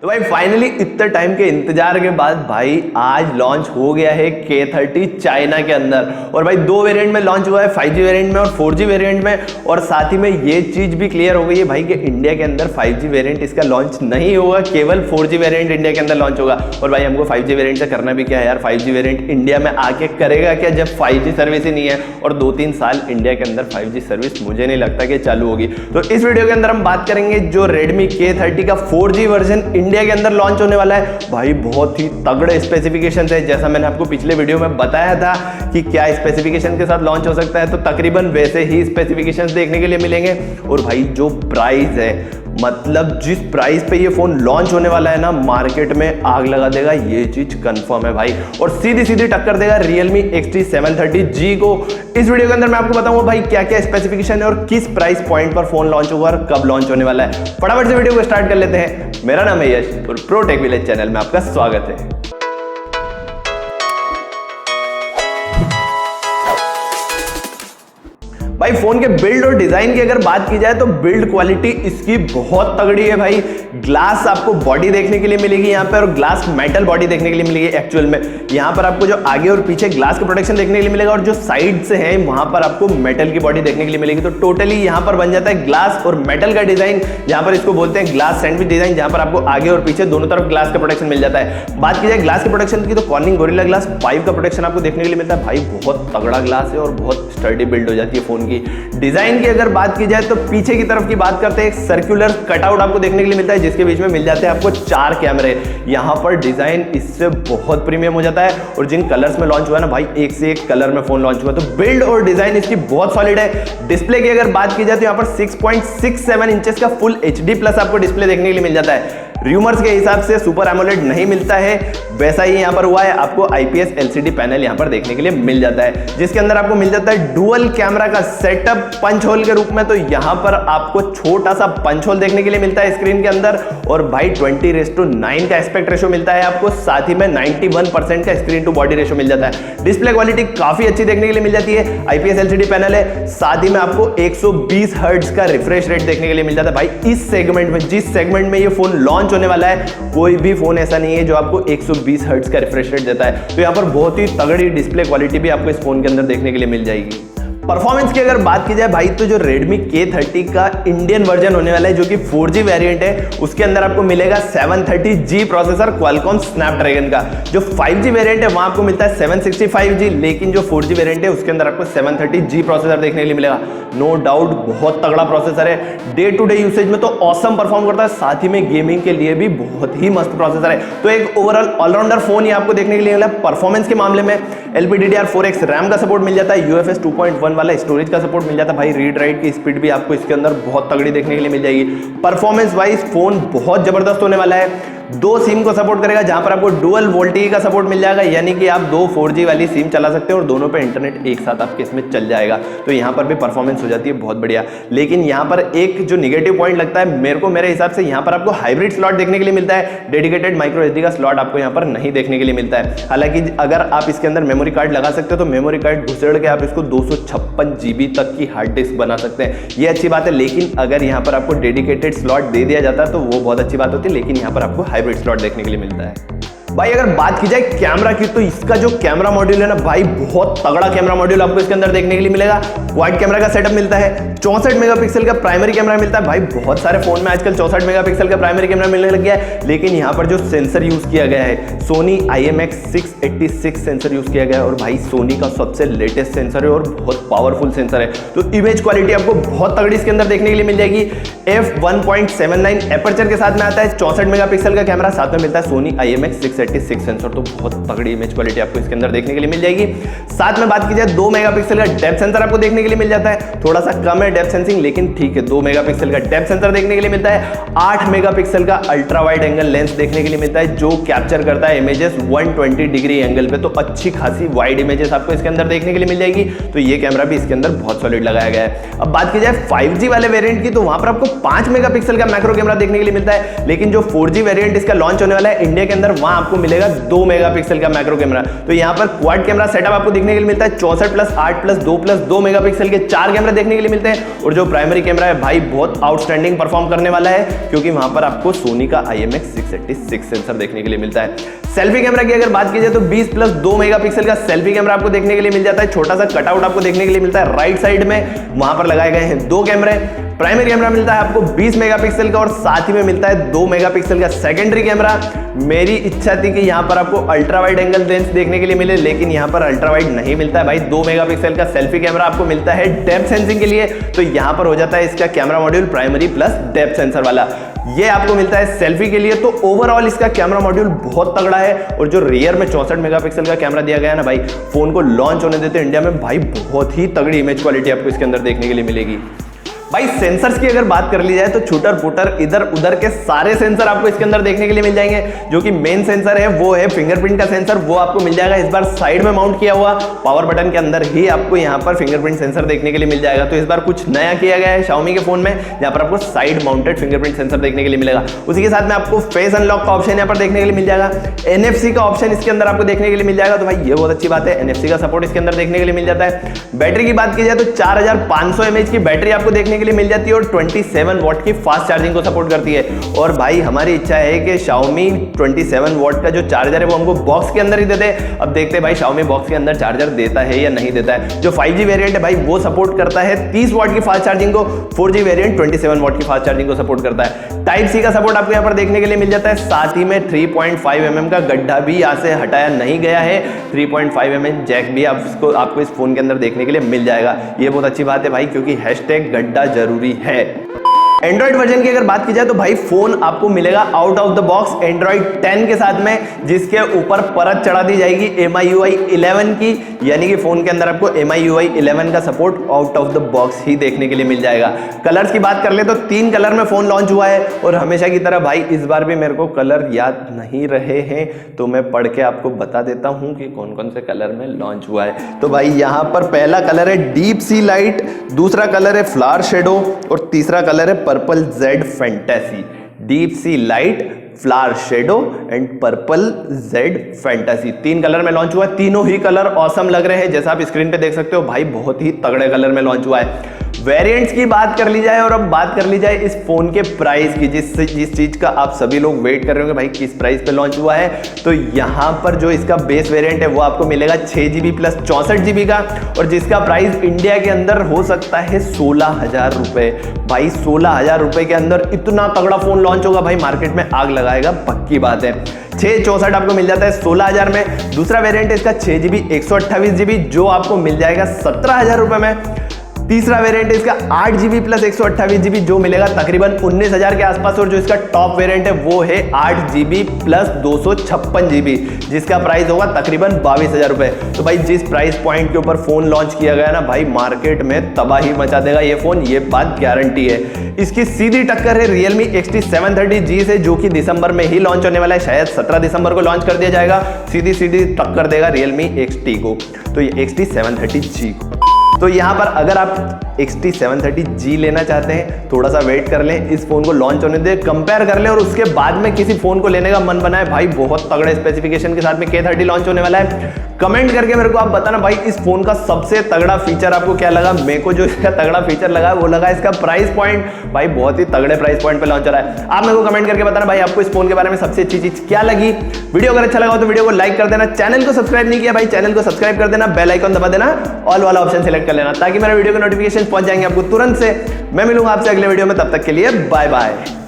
तो भाई फाइनली इतने टाइम के इंतजार के बाद भाई आज लॉन्च हो गया है K30 चाइना के अंदर। और भाई दो वेरिएंट में लॉन्च हुआ है, 5G वेरिएंट में और 4G वेरिएंट में। और साथ ही में ये चीज भी क्लियर हो गई है भाई कि इंडिया के अंदर 5G वेरिएंट इसका लॉन्च नहीं होगा, केवल 4G वेरिएंट इंडिया के अंदर लॉन्च होगा। और भाई हमको 5G वेरिएंट से करना भी क्या है यार, 5G वेरिएंट इंडिया में आके करेगा क्या जब 5G सर्विस ही नहीं है। और 2-3 साल इंडिया के अंदर 5G सर्विस मुझे नहीं लगता कि चालू होगी। तो इस वीडियो के अंदर हम बात करेंगे जो Redmi K30 का 4G वर्जन इंडिया के अंदर लॉन्च होने वाला है। भाई बहुत ही तगड़े स्पेसिफिकेशन है, जैसा मैंने आपको पिछले वीडियो में बताया था कि क्या स्पेसिफिकेशन के साथ लॉन्च हो सकता है, तो तकरीबन वैसे ही स्पेसिफिकेशंस देखने के लिए मिलेंगे। और भाई जो प्राइस है, मतलब जिस प्राइस पे ये फोन लॉन्च होने वाला है ना, मार्केट में आग लगा देगा, ये चीज कंफर्म है भाई। और सीधी सीधी टक्कर देगा Realme XT 730G को। इस वीडियो के अंदर मैं आपको बताऊंगा भाई क्या क्या स्पेसिफिकेशन है और किस प्राइस पॉइंट पर फोन लॉन्च होगा और कब लॉन्च होने वाला है। फटाफट से वीडियो को स्टार्ट कर लेते हैं। मेरा नाम है यश और प्रो टेक विलेज चैनल में आपका स्वागत है। भाई फोन के बिल्ड और डिजाइन की अगर बात की जाए तो बिल्ड क्वालिटी इसकी बहुत तगड़ी है भाई। ग्लास आपको बॉडी देखने के लिए मिलेगी यहाँ पे और ग्लास मेटल बॉडी देखने के लिए मिलेगी। एक्चुअल में यहाँ पर आपको जो आगे और पीछे ग्लास का प्रोटेक्शन देखने के लिए मिलेगा और जो साइड से है वहां पर आपको मेटल की बॉडी देखने के लिए मिलेगी। तो टोटली यहाँ पर बन जाता है ग्लास और मेटल का डिजाइन। यहाँ पर इसको बोलते हैं ग्लास सैंडविच डिजाइन, जहां पर आपको आगे और पीछे दोनों तरफ ग्लास का प्रोटेक्शन मिल जाता है। बात की जाए ग्लास के प्रोटेक्शन की तो कॉर्निंग गोरिल्ला ग्लास 5 का प्रोटेक्शन आपको देखने के लिए मिलता है। भाई बहुत तगड़ा ग्लास है और बहुत स्टर्डी बिल्ड हो जाती है फोन की। डिजाइन की अगर बात की जाए तो पीछे की तरफ की बात करते हैं, एक सर्कुलर कटआउट आपको देखने के लिए मिलता है जिसके बीच में मिल जाते हैं आपको 4 कैमरे। यहां पर डिजाइन इससे बहुत प्रीमियम हो जाता है। और जिन कलर्स में लॉन्च हुआ ना भाई, एक से एक कलर में फोन लॉन्च हुआ, तो बिल्ड और डिजाइन इसकी बहुत सॉलिड है। डिस्प्ले की अगर बात की जाए तो यहां पर 6.67 इंचेस का फुल HD प्लस आपको डिस्प्ले देखने के लिए मिल जाता है। रूमर्स के हिसाब से सुपर एमोलेड नहीं मिलता है, वैसा ही यहां पर हुआ है। आपको IPS LCD पैनल यहां पर देखने के लिए मिल जाता है, जिसके अंदर आपको मिल जाता है डुअल कैमरा का सेटअप पंच होल के रूप में। तो यहां पर आपको छोटा सा पंच होल देखने के लिए मिलता है स्क्रीन के अंदर। और भाई 20:9 का एस्पेक्ट रेशो मिलता है आपको, साथ ही में 91% का स्क्रीन टू बॉडी रेशो मिल जाता है। डिस्प्ले क्वालिटी काफी अच्छी देखने के लिए मिल जाती है। IPS LCD पैनल है, साथ ही में आपको 120 हर्ट्ज का रिफ्रेश रेट देखने के लिए मिल जाता है। भाई इस सेगमेंट में, जिस सेगमेंट में ये फोन लॉन्च होने वाला है, कोई भी फोन ऐसा नहीं है जो आपको 120 हर्ट्ज का रिफ्रेश रेट देता है। तो यहां पर बहुत ही तगड़ी डिस्प्ले क्वालिटी भी आपको इस फोन के अंदर देखने के लिए मिल जाएगी। परफॉर्मेंस की अगर बात की जाए भाई, तो जो Redmi K30 का इंडियन वर्जन होने वाला है जो कि 4G वेरिएंट है, उसके अंदर आपको मिलेगा 730G प्रोसेसर Qualcomm Snapdragon का। जो 5G वेरिएंट है वहां आपको मिलता है 765G, लेकिन जो 4G वेरिएंट है उसके अंदर आपको 730G प्रोसेसर देखने के लिए मिलेगा। नो डाउट बहुत तगड़ा प्रोसेसर है, डे टू डे यूसेज में तो ऑसम परफॉर्म करता है, साथ ही में गेमिंग के लिए भी बहुत ही मस्त प्रोसेसर है। तो एक ओवरऑल ऑलराउंडर फोन ही आपको देखने के लिए मिला। परफॉर्मेंस के मामले में LPDDR4X रैम का सपोर्ट मिल जाता है, UFS 2.1 वाला स्टोरेज का सपोर्ट मिल जाता है। भाई रीड राइट की स्पीड भी आपको इसके अंदर बहुत तगड़ी देखने के लिए मिल जाएगी। परफॉर्मेंस वाइज फोन बहुत जबरदस्त होने वाला है। 2 सिम को सपोर्ट करेगा, जहां पर आपको डुअल वोल्टी का सपोर्ट मिल जाएगा, यानी कि आप 2 4G वाली सिम चला सकते हैं और दोनों पे इंटरनेट एक साथ आपके इसमें चल जाएगा। तो यहां पर भी परफॉर्मेंस हो जाती है बहुत बढ़िया। लेकिन यहां पर एक जो निगेटिव पॉइंट लगता है मेरे हिसाब से, यहां पर आपको हाइब्रिड स्लॉट देखने के लिए मिलता है। डेडिकेटेड माइक्रो SD का स्लॉट आपको यहां पर नहीं देखने के लिए मिलता है। हालांकि अगर आप इसके अंदर मेमोरी कार्ड लगा सकते हो तो मेमोरी कार्ड घुसेड़ के आप इसको 256 GB तक की हार्ड डिस्क बना सकते हैं, ये अच्छी बात है। लेकिन अगर यहां पर आपको डेडिकेटेड स्लॉट दे दिया जाता है तो वो बहुत अच्छी बात होती है, लेकिन यहां पर आपको हाइब्रिड स्लॉट देखने के लिए मिलता है। भाई अगर बात की जाए कैमरा की, तो इसका जो कैमरा मॉड्यूल है ना भाई, बहुत तगड़ा कैमरा मॉड्यूल आपको इसके अंदर देखने के लिए मिलेगा। वाइड कैमरा का सेटअप मिलता है, 64 मेगापिक्सल का प्राइमरी कैमरा मिलता है। भाई बहुत सारे फोन में आजकल 64 मेगापिक्सल का प्राइमरी कैमरा मिलने लग गया है, लेकिन यहाँ पर जो सेंसर यूज किया गया है सोनी IMX686 सेंसर यूज किया गया है। और भाई सोनी का सबसे लेटेस्ट सेंसर है और बहुत पावरफुल सेंसर है। तो इमेज क्वालिटी आपको बहुत तगड़ी इसके अंदर देखने के लिए मिल जाएगी। f1.79 एपर्चर के साथ में आता है, 64 मेगापिक्सल का कैमरा, साथ में मिलता है सोनी IMX686 सेंसर। तो बहुत तगड़ी इमेज क्वालिटी आपको इसके अंदर देखने के लिए मिल जाएगी। साथ में बात की जाए 2 मेगापिक्सल का डेप्थ सेंसर आपको देखने के लिए मिल जाता है। थोड़ा सा कम है डेप्थ सेंसिंग, लेकिन ठीक है, 2 मेगापिक्सल का डेप्थ सेंसर देखने के लिए मिलता है। 8 मेगापिक्सल का अल्ट्रा वाइड एंगल लेंस देखने के लिए मिलता है, जो कैप्चर करता है इमेजेस 120 डिग्री एंगल पे। तो अच्छी खासी वाइड इमेजेस आपको इसके अंदर देखने के लिए मिल जाएगी। तो ये कैमरा भी इसके अंदर बहुत सॉलिड लगाया गया है। अब बात की जाए 5G वाले वेरिएंट की, तो वहां पर आपको 5 मेगापिक्सल का मैक्रो कैमरा देखने के लिए मिलता है। लेकिन जो 4G वेरिएंट इसका लॉन्च होने वाला है इंडिया के अंदर, वहां आपको आपको मिलेगा 2 मेगापिक्सल का मैक्रो कैमरा। तो यहाँ पर क्वाड कैमरा सेटअप आपको देखने के लिए मिलता है, 64+8+2+2 मेगापिक्सल के 4 कैमरे देखने के लिए मिलते हैं। और जो प्राइमरी कैमरा है भाई बहुत आउटस्टैंडिंग परफॉर्म करने वाला है, क्योंकि वहां पर आपको सोनी का IMX686 सेंसर देखने के लिए मिलता है। सेल्फी कैमरा की अगर बात की जाए तो 20+2 मेगापिक्सल का सेल्फी कैमरा आपको देखने के लिए मिल जाता है। छोटा सा कटआउट आपको देखने के लिए मिलता है राइट साइड में, वहां पर लगाए गए हैं 2 कैमरे। प्राइमरी कैमरा मिलता है आपको 20 मेगापिक्सल का और साथ ही में मिलता है 2 मेगापिक्सल का सेकेंडरी कैमरा। मेरी इच्छा थी कि यहां पर आपको अल्ट्रा वाइड एंगल लेंस देखने के लिए मिले, लेकिन यहां पर अल्ट्रा वाइड नहीं मिलता है भाई। 2 मेगापिक्सल का सेल्फी कैमरा आपको मिलता है डेप्थ सेंसिंग के लिए, तो यहां पर हो जाता है इसका camera module primary plus depth sensor वाला। ये आपको मिलता है सेल्फी के लिए। तो ओवरऑल इसका कैमरा मॉड्यूल बहुत तगड़ा है। और जो रियर में 64 मेगापिक्सल का कैमरा दिया गया है ना भाई, फोन को लॉन्च होने देते इंडिया में भाई बहुत ही तगड़ी इमेज क्वालिटी आपको इसके अंदर देखने के लिए मिलेगी। भाई सेंसर्स की अगर बात कर ली जाए तो छूटर पुटर इधर उधर के सारे सेंसर आपको इसके अंदर देखने के लिए मिल जाएंगे। जो कि मेन सेंसर है वो है फिंगरप्रिंट का सेंसर, वो आपको मिल जाएगा इस बार साइड में माउंट किया हुआ पावर बटन के अंदर ही आपको यहाँ पर फिंगरप्रिंट सेंसर देखने के लिए मिल जाएगा। तो इस बार कुछ नया किया गया है Xiaomi के फोन में, यहाँ पर आपको साइड माउंटेड फिंगरप्रिंट सेंसर देखने के लिए मिलेगा। उसी के साथ में आपको फेस अनलॉक का ऑप्शन यहाँ पर देखने के लिए मिल जाएगा। NFC का ऑप्शन इसके अंदर आपको देखने के लिए मिल जाएगा। तो भाई ये बहुत अच्छी बात है, NFC का सपोर्ट इसके अंदर देखने के लिए मिल जाता है। बैटरी की बात की जाए तो 4500 mAh की बैटरी आपको देखने के लिए मिल जाती है और 27 वॉट की फास्ट चार्जिंग को सपोर्ट करती है। और भाई हमारी इच्छा है कि Xiaomi 27 वॉट का जो चार्जर है वो हमको बॉक्स के अंदर ही दे दे। अब देखते हैं भाई Xiaomi बॉक्स के अंदर चार्जर देता है या नहीं देता है। जो 5G वेरिएंट है भाई वो सपोर्ट करता है 30 वॉट की फास्ट चार्जिंग को, 4G वेरिएंट 27 वॉट की फास्ट चार्जिंग को सपोर्ट करता है। टाइप सी का सपोर्ट आपको यहाँ पर देखने के लिए मिल जाता है। साथ ही में 3.5 mm का गड्ढा भी यहाँ से हटाया नहीं गया है। 3.5 mm जैक भी आपको इस फोन के अंदर देखने के लिए मिल जाएगा। ये बहुत अच्छी बात है भाई, क्योंकि हैशटैग गड्ढा जरूरी है। एंड्रॉइड वर्जन की अगर बात की जाए तो भाई फोन आपको मिलेगा out of the box Android 10 के साथ में, जिसके ऊपर परत चढ़ा दी जाएगी MIUI 11 की। यानी कि फोन के अंदर आपको MIUI 11 का support out of the box ही देखने के लिए मिल जाएगा। कलर्स की बात कर ले तो 3 कलर में फोन लॉन्च हुआ है। और हमेशा की तरह भाई इस बार भी मेरे को कलर याद नहीं रहे हैं, तो मैं पढ़ के आपको बता देता हूं कि कौन कौन से कलर में लॉन्च हुआ है। तो भाई यहां पर पहला कलर है डीप सी लाइट, दूसरा कलर है फ्लावर शेडो और तीसरा कलर है purple Z fantasy. Deep sea light, flower shadow and purple Z fantasy, 3 colour में लॉन्च हुआ है। तीनों ही कलर ऑसम लग रहे हैं, जैसा आप स्क्रीन पे देख सकते हो भाई बहुत ही तगड़े कलर में लॉन्च हुआ है। वेरिएंट्स की बात कर ली जाए और अब बात कर ली जाए इस फोन के प्राइस की, जिस चीज का आप सभी लोग वेट कर रहे होंगे भाई किस प्राइस पे लॉन्च हुआ है। तो यहां पर जो इसका बेस वेरिएंट है वो आपको मिलेगा 6GB प्लस 64GB का, और जिसका प्राइस इंडिया के अंदर हो सकता है 16,000 रुपए। भाई 16,000 रुपए के अंदर इतना तगड़ा फोन लॉन्च होगा भाई, मार्केट में आग लगाएगा, पक्की बात है। 664 आपको मिल जाता है 16,000 में। दूसरा वेरिएंट है इसका 6GB 128GB, जो आपको मिल जाएगा 17,000 रुपए में। तीसरा वेरिएंट है इसका 8GB प्लस 128GB, जो मिलेगा तकरीबन 19,000 के आसपास। और जो इसका टॉप वेरिएंट है वो है 8GB प्लस 256GB, जिसका प्राइस होगा तकरीबन 22,000 रुपए। तो भाई जिस प्राइस पॉइंट के ऊपर फोन लॉन्च किया गया ना भाई, मार्केट में तबाही मचा देगा ये फोन, ये बात गारंटी है। इसकी सीधी टक्कर है Realme XT730G से, जो कि दिसंबर में ही लॉन्च होने वाला है। शायद 17 दिसंबर को लॉन्च कर दिया जाएगा। सीधी टक्कर देगा Realme XT को, तो ये XT730G को। तो यहाँ पर अगर आप XT730G लेना चाहते हैं, थोड़ा सा वेट कर लें, इस फोन को लॉन्च होने दें, कंपेयर कर लें, और उसके बाद में किसी फोन को लेने का मन बनाए भाई, बहुत तगड़े स्पेसिफिकेशन के साथ में K30 लॉन्च होने वाला है। कमेंट करके मेरे को आप बताना भाई इस फोन का सबसे तगड़ा फीचर आपको क्या लगा। मेरे को जो इसका तगड़ा फीचर लगा वो लगा इसका प्राइस पॉइंट, भाई बहुत ही तगड़े प्राइस पॉइंट पे लॉन्च हो रहा है। आप मेरे को कमेंट करके बताना भाई आपको इस फोन के बारे में सबसे अच्छी चीज क्या लगी। वीडियो अगर अच्छा लगा हो तो वीडियो को लाइक कर देना, चैनल को सब्सक्राइब नहीं किया भाई चैनल को सब्सक्राइब कर देना, बेल आइकन दबा देना, ऑल वाला ऑप्शन सेलेक्ट कर लेना, ताकि मेरे वीडियो के नोटिफिकेशन पहुंच जाएंगे आपको तुरंत से। मैं मिलूंगा आपसे अगले वीडियो में, तब तक के लिए बाय बाय।